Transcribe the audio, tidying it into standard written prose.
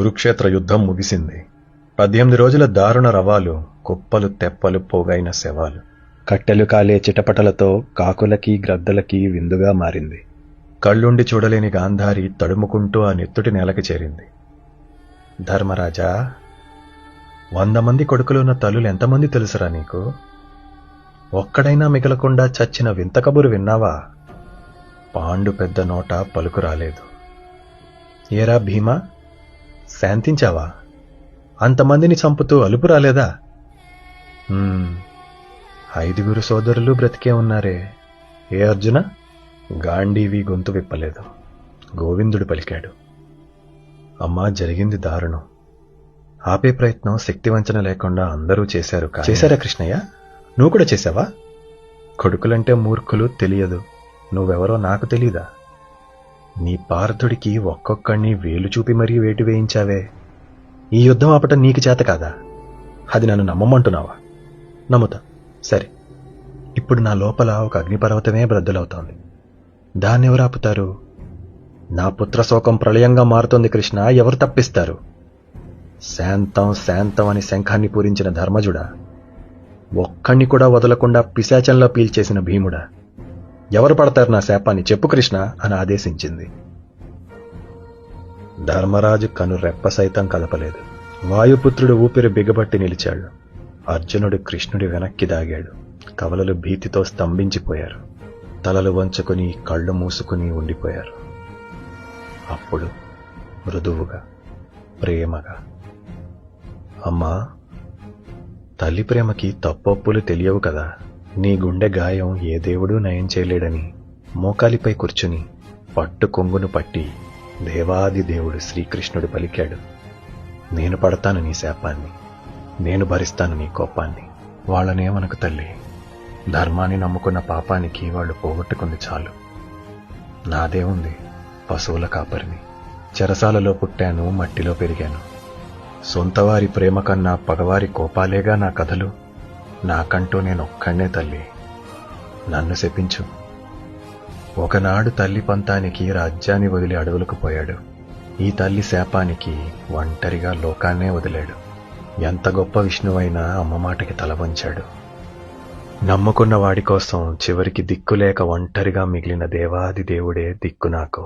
కురుక్షేత్ర యుద్ధం ముగిసింది. 18 రోజుల దారుణ రవాలు, కుప్పలు తెప్పలు పోగైన శవాలు, కట్టెలు కాలే చిటపటలతో కాకులకి గ్రద్దలకి విందుగా మారింది. కళ్ళుండి చూడలేని గాంధారి తడుముకుంటూ ఆ నెత్తుటి నేలకి చేరింది. ధర్మరాజా, 100 మంది కొడుకులున్న తల్లులు ఎంతమంది తెలుసురా నీకు? ఒక్కడైనా మిగలకుండా చచ్చిన వింత కబురు విన్నావా? పాండు పెద్ద నోట పలుకు రాలేదు. ఏరా భీమా, శాంతించావా? అంతమందిని చంపుతూ అలుపు రాలేదా? 5 సోదరులు బ్రతికే ఉన్నారే. ఏ అర్జున? గాంధీవి గొంతు విప్పలేదు. గోవిందుడు పలికాడు. అమ్మా, జరిగింది దారుణం. ఆపే ప్రయత్నం శక్తివంచన లేకుండా అందరూ చేశారు. చేశారా కృష్ణయ్య? నువ్వు కూడా చేశావా? కొడుకులంటే మూర్ఖులు, తెలియదు. నువ్వెవరో నాకు తెలీదా? నీ పార్థుడికి ఒక్కొక్కడిని వేలు చూపి మరీ వేటు వేయించావే. ఈ యుద్ధం ఆపటం నీకు చేత కాదా? అది నన్ను నమ్మమంటున్నావా? నమ్ముతా. సరే, ఇప్పుడు నా లోపల ఒక అగ్నిపర్వతమే బ్రద్దలవుతోంది. దాన్నెవరు ఆపుతారు? నా పుత్రశోకం ప్రళయంగా మారుతోంది కృష్ణ. ఎవరు తప్పిస్తారు? శాంతం శాంతం అని శంఖాన్ని పూరించిన ధర్మజుడా, ఒక్కణ్ణి కూడా వదలకుండా పిశాచంలో పీల్చేసిన భీముడా, ఎవరు పడతారు నా శాపాన్ని? చెప్పు కృష్ణ అని ఆదేశించింది. ధర్మరాజు కను రెప్ప సైతం కదపలేదు. వాయుపుత్రుడు ఊపిరి బిగబట్టి నిలిచాడు. అర్జునుడు కృష్ణుడి వెనక్కి దాగాడు. కవలలు భీతితో స్తంభించిపోయారు. తలలు వంచుకుని కళ్ళు మూసుకుని ఉండిపోయారు. అప్పుడు మృదువుగా, ప్రేమగా, అమ్మా, తల్లి ప్రేమకి తప్పొప్పులు తెలియవు కదా. నీ గుండె గాయం ఏ దేవుడూ నయం చేయలేడని మోకాలిపై కూర్చుని పట్టు కొంగును పట్టి దేవాది దేవుడు శ్రీకృష్ణుడు పలికాడు. నేను పడతాను నీ శాపాన్ని, నేను భరిస్తాను నీ కోపాన్ని. వాళ్ళనేమనకు తల్లి. ధర్మాన్ని నమ్ముకున్న పాపానికి వాళ్ళు పోగొట్టుకుంది చాలు. నాదే ఉంది, పశువుల కాపరిని. చెరసాలలో పుట్టాను, మట్టిలో పెరిగాను. సొంతవారి ప్రేమ కన్నా పగవారి కోపాలేగా నా కథలు. నాకంటూ నేనొక్కడే తల్లి. నన్ను శపించు. ఒకనాడు తల్లి పంతానికి రాజ్యాన్ని వదిలి అడవులకు పోయాడు. ఈ తల్లి శాపానికి ఒంటరిగా లోకాన్నే వదిలాడు. ఎంత గొప్ప విష్ణువైనా అమ్మ మాటకి తల వంచాడు. నమ్ముకున్న వాడి కోసం చివరికి దిక్కులేక ఒంటరిగా మిగిలిన దేవాది దేవుడే దిక్కు నాకు.